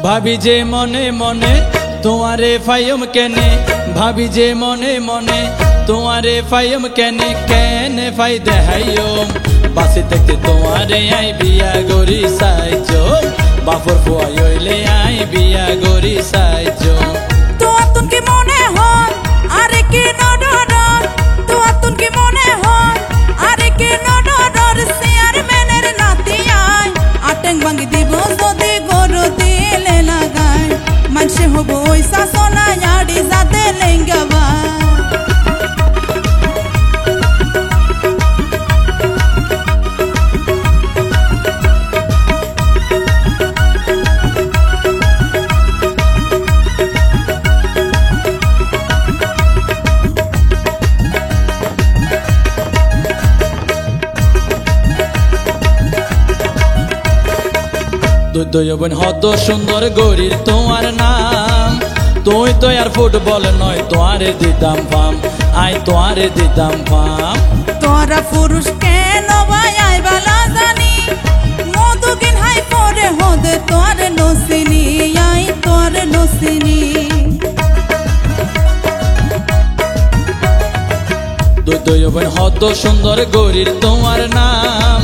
ভাবি যে মনে মনে তোমারে ফাইম কেনে, ভাবি যে মনে মনে তোমারে ফাইম কেনে, কেনে ফাই দেহাইও বাসি থেকে তোমারে আই বিয়া গরি সাইজো, বাফর ফুয়াই হইলে আই বিয়া গরি সাইজো। তো আতুন কি মনে হয় আরে কি নডর, তো আতুন কি মনে হয় আরে কি নডর, চেয়ারম্যানের নাতি আয় আটেং ভাঙ্গি দিব যদি গরু দিলে লাগায়, মানসে হবো ওই শাসনা আড়ি যাতে লেঙ্গাবা। দুই হত সুন্দর গরির তোমার নাম, তুই তো আর ফুটবল নয় তোয়ারে দিতাম ফাম, আই তোয়ারে দিতাম ফাম। তোরা পুরুষ কেন ভাই আই বালা জানি, মধুকিন হাই পরে হদে তোর নসিনি, আই তোর নসিনি। দুই হত সুন্দর গরির তোমার নাম,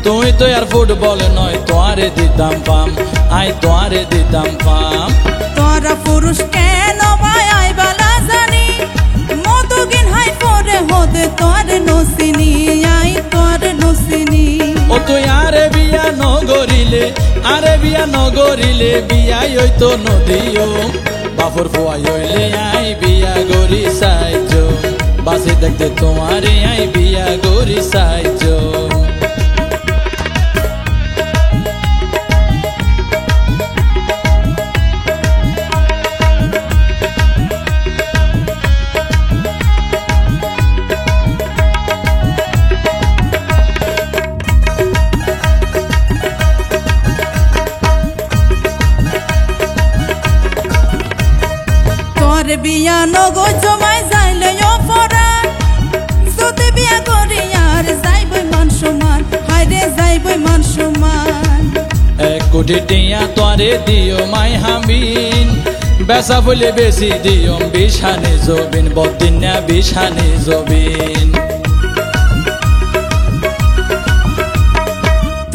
তুই তো আর ফুটবল নয় তোয়ারে দিতাম ফাম, আই তোয়ারে দিতাম ফাম। তোরা পুরুষ কেন ভাই আই বালা জানি, মধুকিন হাই পরে হদে তোর নসিনি, আই তোর নসিনি। ও তুই আরে বিয়া নগরিলে, আরে বিয়া নগরিলে বিয়াই হইতো নদীও, বাফর ফুয়াই হইলে আই বিয়া গরি সাইজো, বাসে দেখতে তোমারে আই বিয়া গরি সাইজো। তোর বিয়া নগো জমাই যাইলে অপরা, যদি বিয়া করি আর যাইবই মান সমান, হাইরে যাইবই মান সমান। 1 কোটি টিয়া তোরে দিও মাই হামিন, বেসা বলে বেশি দিও বিশানে জবিন, বদিন না বিশানে জবিন।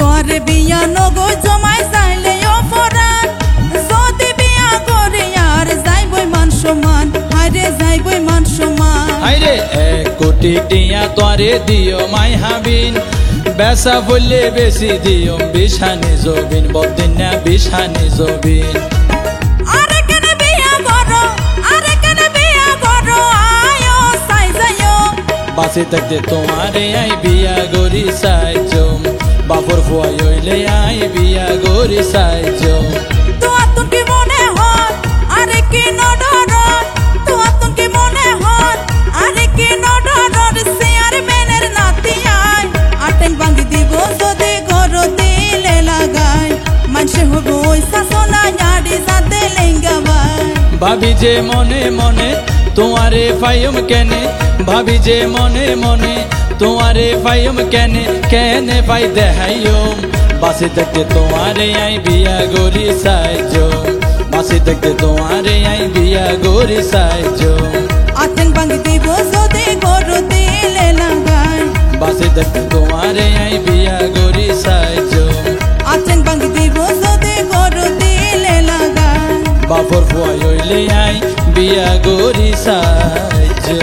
তোর বিয়া নগো জমাই যাইলে অপরা, যদি বিয়া করি আর যাইবই মান সমান, হাইরে যাইবই মান সমান। আইরে 1 কোটি টিয়া তোরে দিও মাই হাবিন, বেসা বলে বেশি দিও বিশানে জবিন, বদিন না বিশানে জবিন। আরে কেন বিয়া করো, আরে কেন বিয়া করো, আয়ো সাই যাইও, বাসে থাকতে তোমারে আই বিয়া গরি সাইজো, বাফর ফুয়াই হইলে আই বিয়া গরি সাইজো। তো আতুন কি মনে হয় আরে কি নডর, তো আতুন কি মনে হয় আরে কি নডর, চেয়ারম্যানের নাতি আয় আটেং ভাঙ্গি দিব যদি গরু দিলে লাগায়, মানসে হবো ওই শাসনা আড়ি যাতে লেঙ্গাবাই। ভাবি যে মনে মনে তোমারে ফাইম কেনে, ভাবি যে মনে মনে তোমারে ফাইম কেনে, কেনে ফাই দেহাইও বাসে দেখতে তোমারে আই বিয়া গরি সাইজো, বাসে দেখতে তোমারে আই বিয়া গরি সাইজো। আটেং ভাঙ্গি দিব যদি গরু দিলে লাগায়, বাসে দেখতে তোমারে আই বিয়া গরি সাইজো, আটেং ভাঙ্গি দিব যদি গরু দিলে লাগায়, বাফর ফুয়াই হইলে আই বিয়া গরি সাইজো।